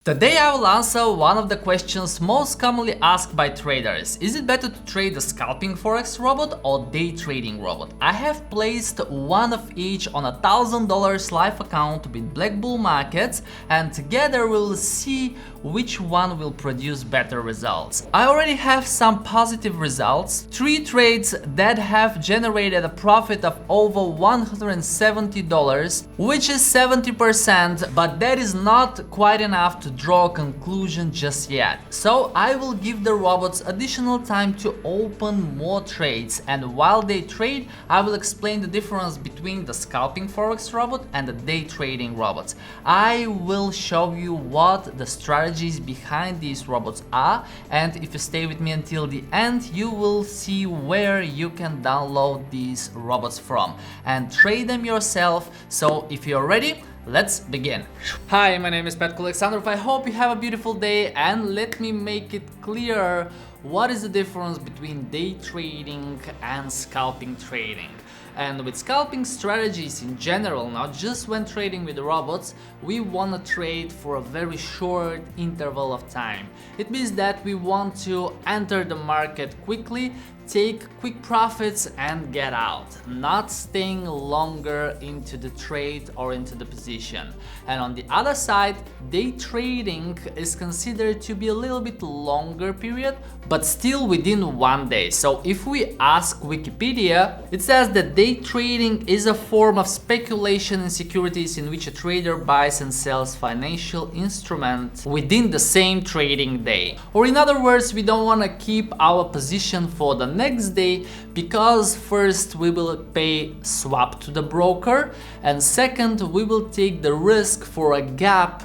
Today I will answer one of the questions most commonly asked by traders. Is it better to trade a Scalping Forex robot or day trading robot? I have placed one of each on $1,000 live account with Black Bull markets, and together we will see which one will produce better results. I already have some positive results, 3 trades that have generated a profit of over $170, which is 70%, but that is not quite enough to draw a conclusion just yet. So I will give the robots additional time to open more trades, and while they trade I will explain the difference between the Scalping Forex robot and the day trading robots. I will show you what the strategies behind these robots are, and if you stay with me until the end you will see where you can download these robots from and trade them yourself. So if you're ready, let's begin. Hi, my name is Petko. I hope you have a beautiful day, and let me make it clear what is the difference between day trading and scalping trading. And with scalping strategies in general, not just when trading with robots, we want to trade for a very short interval of time. It means that we want to enter the market quickly, take quick profits and get out, not staying longer into the trade or into the position. And on the other side, day trading is considered to be a little bit longer period, but still within one day. So if we ask Wikipedia, it says that day trading is a form of speculation in securities in which a trader buys and sells financial instruments within the same trading day. Or in other words, we don't want to keep our position for the next day, because first we will pay swap to the broker, and second we will take the risk for a gap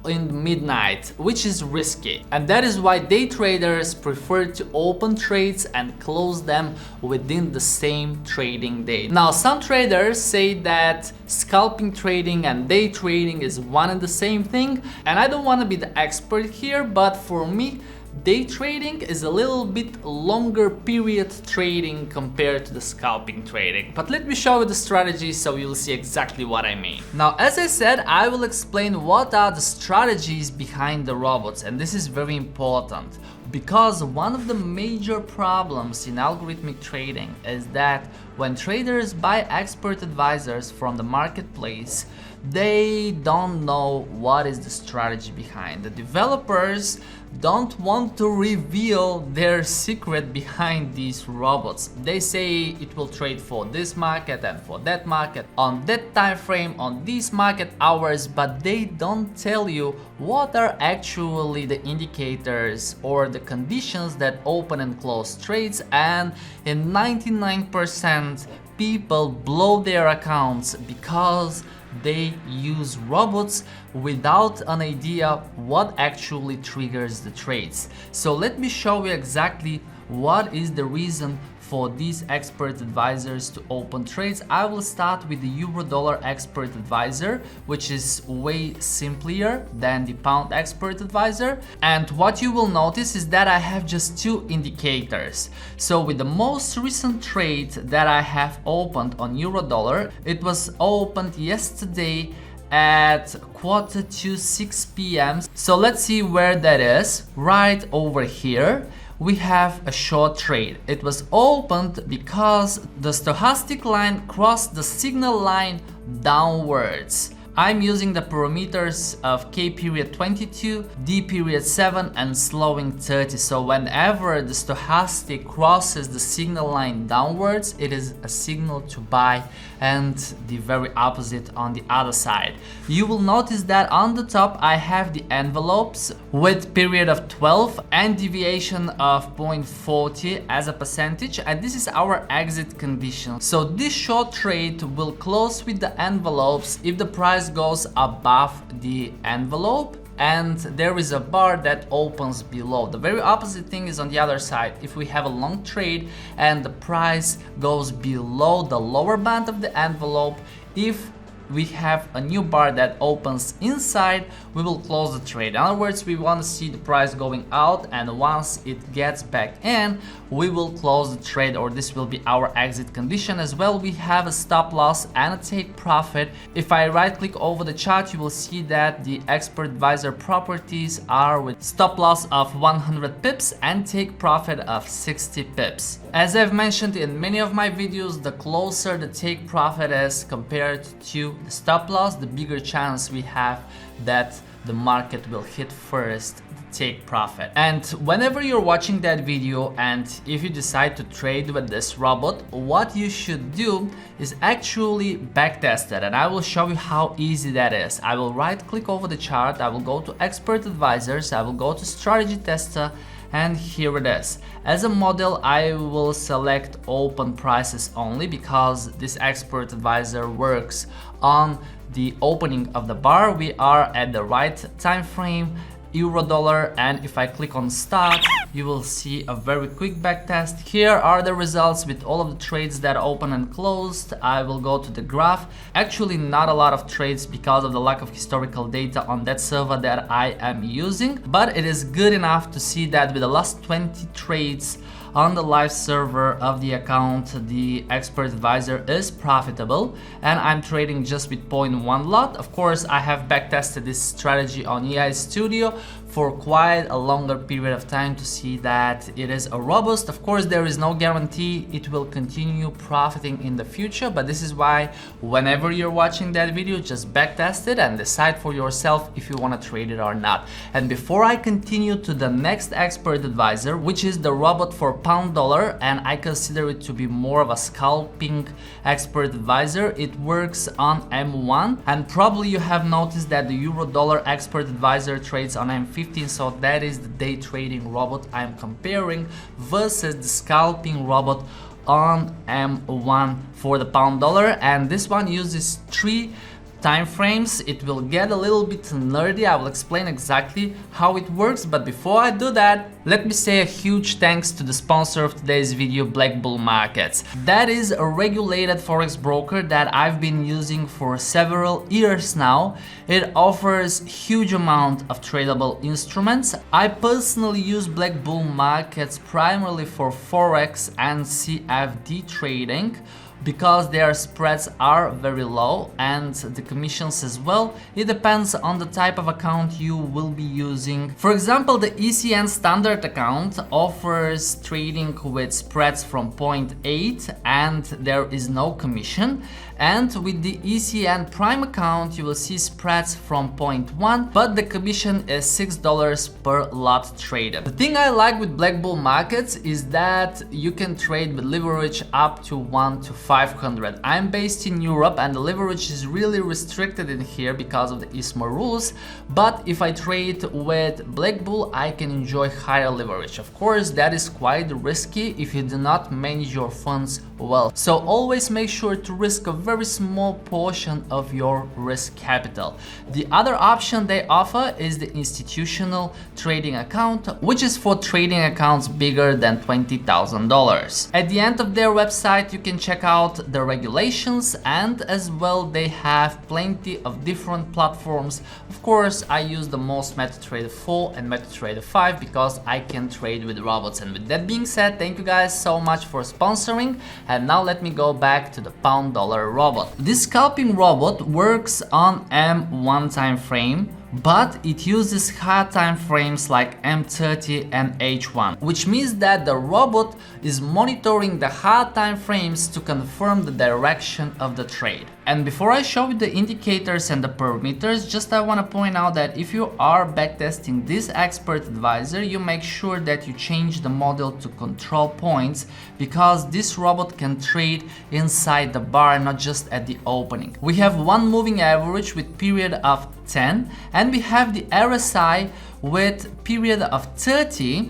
in midnight, which is risky. And that is why day traders prefer to open trades and close them within the same trading day. Now, some traders say that scalping trading and day trading is one and the same thing, and I don't want to be the expert here, but for me day trading is a little bit longer period trading compared to the scalping trading. But let me show you the strategy so you'll see exactly what I mean. Now, as I said, I will explain what are the strategies behind the robots, and this is very important because one of the major problems in algorithmic trading is that when traders buy expert advisors from the marketplace, they don't know what is the strategy behind. The developers don't want to reveal their secret behind these robots. They say it will trade for this market and for that market on that time frame on these market hours, but they don't tell you what are actually the indicators or the conditions that open and close trades. And in 99% people blow their accounts because they use robots without an idea what actually triggers the trades. So let me show you exactly what is the reason for these expert advisors to open trades. I will start with the Euro-Dollar expert advisor, which is way simpler than the pound expert advisor. And what you will notice is that I have just 2 indicators. So with the most recent trade that I have opened on Euro-Dollar, it was opened yesterday at 5:45 p.m. So let's see where that is. Right over here we have a short trade. It was opened because the stochastic line crossed the signal line downwards. I'm using the parameters of K period 22, D period 7 and slowing 30. So whenever the stochastic crosses the signal line downwards, it is a signal to buy, and the very opposite on the other side. You will notice that on the top I have the envelopes with period of 12 and deviation of 0.40 as a percentage, and this is our exit condition. So this short trade will close with the envelopes if the price goes above the envelope and there is a bar that opens below. The very opposite thing is on the other side. If we have a long trade and the price goes below the lower band of the envelope, if we have a new bar that opens inside, we will close the trade. In other words, we want to see the price going out, and once it gets back in, we will close the trade, or this will be our exit condition. As well, we have a stop loss and a take profit. If I right click over the chart, you will see that the expert advisor properties are with stop loss of 100 pips and take profit of 60 pips. As I've mentioned in many of my videos, the closer the take profit is compared to the stop loss, the bigger chance we have that the market will hit first the take profit. And whenever you're watching that video, and if you decide to trade with this robot, what you should do is actually backtest it, and I will show you how easy that is. I will right click over the chart, I will go to expert advisors, I will go to strategy tester, and here it is. As a model, I will select open prices only because this expert advisor works on the opening of the bar. We are at the right time frame, euro dollar, and if I click on start, you will see a very quick backtest. Here are the results with all of the trades that open and closed. I will go to the graph. Actually, not a lot of trades because of the lack of historical data on that server that I am using, but it is good enough to see that with the last 20 trades on the live server of the account, the expert advisor is profitable, and I'm trading just with 0.1 lot. Of course, I have backtested this strategy on AI Studio for quite a longer period of time to see that it is a robust. Of course, there is no guarantee it will continue profiting in the future, but this is why whenever you're watching that video, just backtest it and decide for yourself if you want to trade it or not. And before I continue to the next expert advisor, which is the robot for pound dollar, and I consider it to be more of a scalping expert advisor, it works on M1, and probably you have noticed that the euro dollar expert advisor trades on M15, so that is the day trading robot I'm comparing versus the scalping robot on M1 for the pound dollar. And this one uses 3 time frames. It will get a little bit nerdy. I will explain exactly how it works, but before I do that, let me say a huge thanks to the sponsor of today's video, Black Bull Markets. That is a regulated forex broker that I've been using for several years now. It offers huge amount of tradable instruments. I personally use Black Bull Markets primarily for forex and CFD trading, because their spreads are very low and the commissions as well. It depends on the type of account you will be using. For example, the ECN standard account offers trading with spreads from 0.8 and there is no commission. And with the ECN Prime account, you will see spreads from 0.1, but the commission is $6 per lot traded. The thing I like with Black Bull Markets is that you can trade with leverage up to 1 to 500. I'm based in Europe and the leverage is really restricted in here because of the ISMA rules, but if I trade with Black Bull, I can enjoy higher leverage. Of course, that is quite risky if you do not manage your funds well. So always make sure to risk a very small portion of your risk capital. The other option they offer is the institutional trading account, which is for trading accounts bigger than $20,000. At the end of their website, you can check out the regulations, and as well they have plenty of different platforms. Of course, I use the most MetaTrader 4 and MetaTrader 5 because I can trade with robots. And with that being said, thank you guys so much for sponsoring. And now let me go back to the pound dollar robot. This scalping robot works on M1 time frame, but it uses hard time frames like M30 and H1, which means that the robot is monitoring the hard time frames to confirm the direction of the trade. And before I show you the indicators and the parameters, just I want to point out that if you are backtesting this expert advisor, you make sure that you change the model to control points, because this robot can trade inside the bar, not just at the opening. We have one moving average with period of 10, and we have the RSI with period of 30.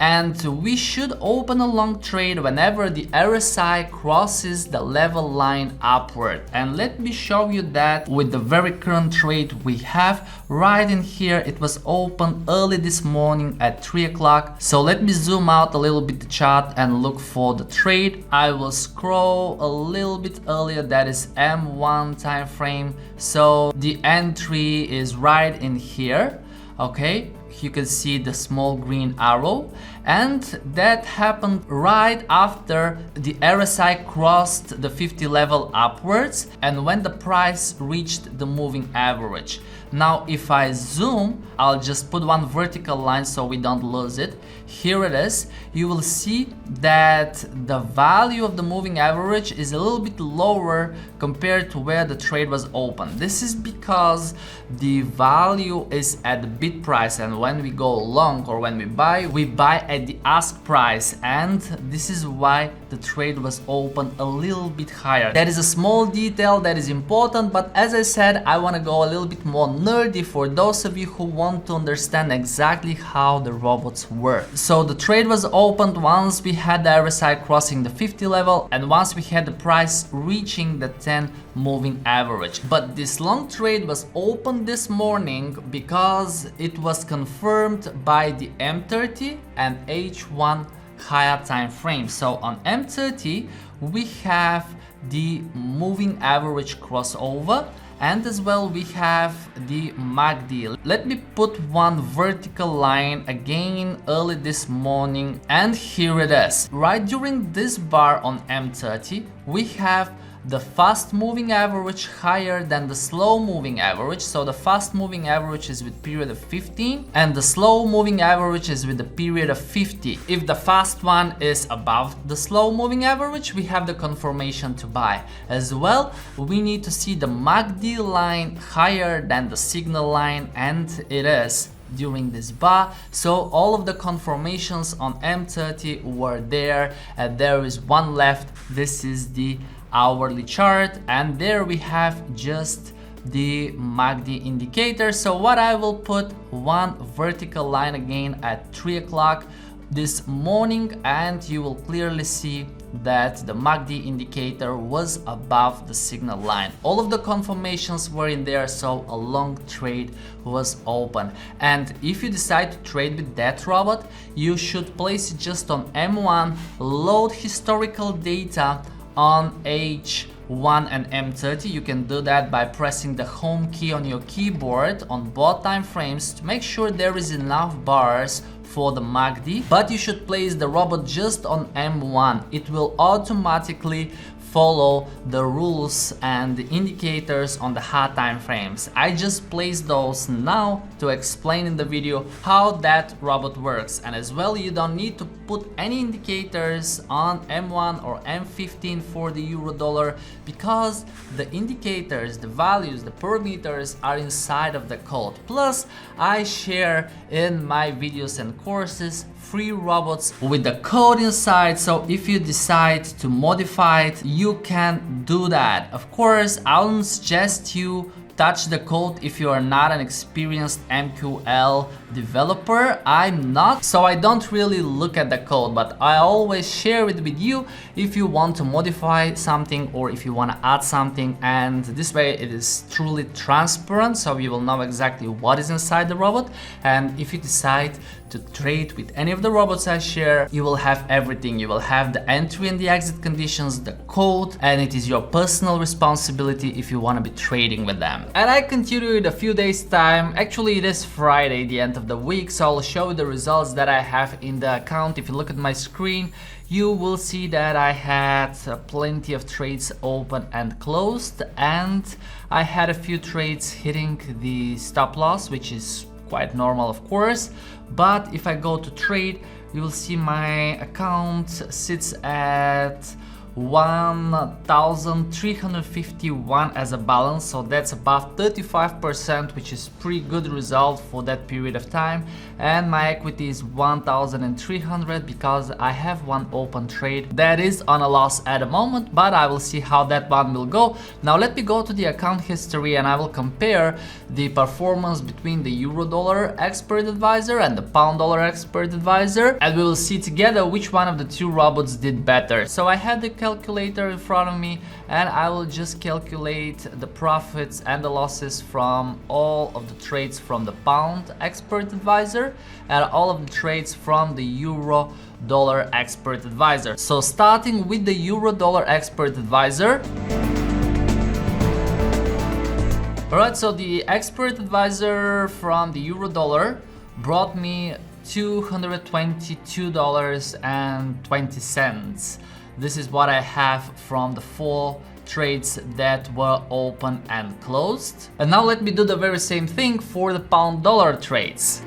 and we should open a long trade whenever the RSI crosses the level line upward. And let me show you that with the very current trade we have right in here. It was open early this morning at 3 o'clock. So let me zoom out a little bit the chart and look for the trade. I will scroll a little bit earlier, that is M1 time frame. So the entry is right in here. Okay, you can see the small green arrow, and that happened right after the RSI crossed the 50 level upwards and when the price reached the moving average. Now if I zoom, I'll just put one vertical line so we don't lose it. Here it is. You will see that the value of the moving average is a little bit lower compared to where the trade was open. This is because the value is at the bid price, and when we go long or when we buy at the ask price, and this is why the trade was open a little bit higher. That is a small detail that is important, but as I said, I want to go a little bit more nerdy for those of you who want to understand exactly how the robots work. So the trade was opened once we had the RSI crossing the 50 level and once we had the price reaching the 10 moving average. But this long trade was opened this morning because it was confirmed by the M30 and H1 higher time frame. So on M30 we have the moving average crossover, and as well we have the MACD. Let me put one vertical line again early this morning, and here it is. Right during this bar on M30 we have the fast moving average higher than the slow moving average. So the fast moving average is with period of 15 and the slow moving average is with the period of 50. If the fast one is above the slow moving average, we have the confirmation to buy. As well, we need to see the MACD line higher than the signal line, and it is during this bar. So all of the confirmations on M30 were there, and there is one left. This is the hourly chart, and there we have just the MACD indicator. So what I will put one vertical line again at 3 o'clock this morning, and you will clearly see that the MACD indicator was above the signal line. All of the confirmations were in there, so a long trade was open. And if you decide to trade with that robot, you should place it just on M1, load historical data on H1 and M30. You can do that by pressing the home key on your keyboard on both time frames to make sure there is enough bars for the MACD, but you should place the robot just on M1. It will automatically follow the rules and the indicators on the hard time frames. I just placed those now to explain in the video how that robot works. And as well, you don't need to put any indicators on M1 or M15 for the euro dollar, because the indicators, the values, the parameters are inside of the code. Plus, I share in my videos and courses free robots with the code inside, so if you decide to modify it, you can do that. Of course, I wouldn't suggest you touch the code if you are not an experienced MQL developer. I'm not, so I don't really look at the code, but I always share it with you if you want to modify something or if you want to add something, and this way it is truly transparent, so you will know exactly what is inside the robot. And if you decide to trade with any of the robots I share, you will have everything. You will have the entry and the exit conditions, the code, and it is your personal responsibility if you want to be trading with them. And I continue in a few days time. Actually, it is Friday, the end of the week, so I'll show you the results that I have in the account. If you look at my screen, you will see that I had plenty of trades open and closed, and I had a few trades hitting the stop loss, which is quite normal, of course. But if I go to trade, you will see my account sits at 1,351 as a balance, so that's about 35%, which is pretty good result for that period of time. And my equity is 1,300 because I have one open trade that is on a loss at the moment, but I will see how that one will go. Now let me go to the account history and I will compare the performance between the euro-dollar expert advisor and the pound-dollar expert advisor, and we will see together which one of the two robots did better. So I had the calculator in front of me and I will just calculate the profits and the losses from all of the trades from the pound expert advisor and all of the trades from the euro dollar expert advisor. So starting with the euro dollar expert advisor. Alright, so the expert advisor from the euro dollar brought me $222.20. This is what I have from the 4 trades that were open and closed. And now let me do the very same thing for the pound dollar trades.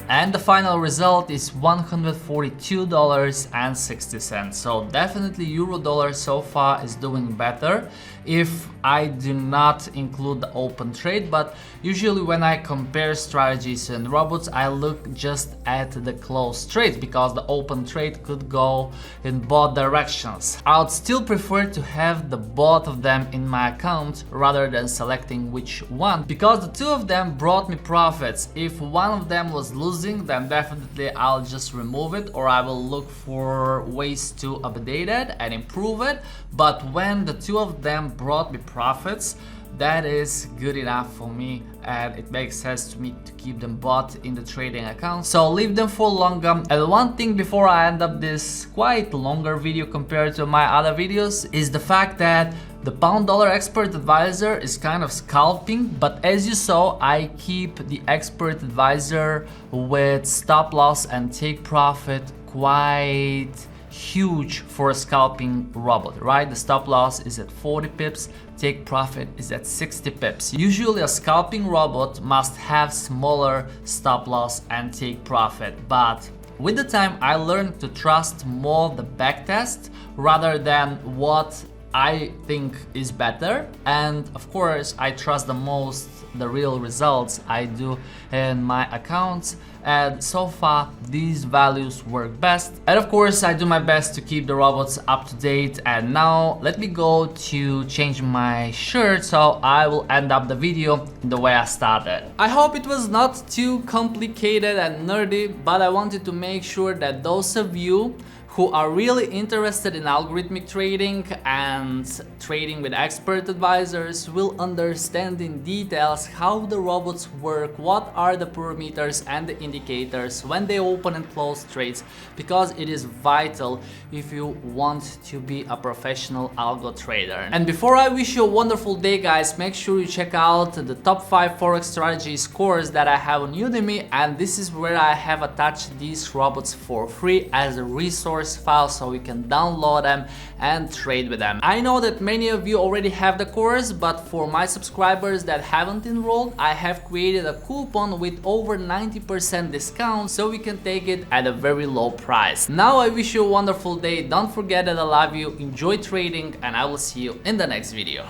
And the final result is $142.60. So definitely euro dollar so far is doing better if I do not include the open trade, but usually when I compare strategies and robots, I look just at the closed trades because the open trade could go in both directions. I would still prefer to have the both of them in my account rather than selecting which one, because the two of them brought me profits. If one of them was losing, then definitely I'll just remove it, or I will look for ways to update it and improve it. But when the two of them brought me profits, that is good enough for me, and it makes sense to me to keep them both in the trading account. So leave them for longer. And one thing before I end up this quite longer video compared to my other videos is the fact that the pound dollar expert advisor is kind of scalping, but as you saw, I keep the expert advisor with stop loss and take profit quite huge for a scalping robot, right? The stop loss is at 40 pips, take profit is at 60 pips. Usually a scalping robot must have smaller stop loss and take profit, but with the time I learned to trust more the backtest rather than what I think is better, and of course I trust the most the real results I do in my accounts, and so far these values work best. And of course I do my best to keep the robots up to date. And now let me go to change my shirt, so I will end up the video the way I started. I hope it was not too complicated and nerdy, but I wanted to make sure that those of you who are really interested in algorithmic trading and trading with expert advisors will understand in details how the robots work, what are the parameters and the indicators when they open and close trades, because it is vital if you want to be a professional algo trader. And before I wish you a wonderful day, guys, make sure you check out the top 5 forex strategies course that I have on Udemy, and this is where I have attached these robots for free as a resource file so you can download them and trade with them. I know that many of you already have the course, but for my subscribers that haven't enrolled, I have created a coupon with over 90% discount so we can take it at a very low price. Now I wish you a wonderful day. Don't forget that I love you, enjoy trading, and I will see you in the next video.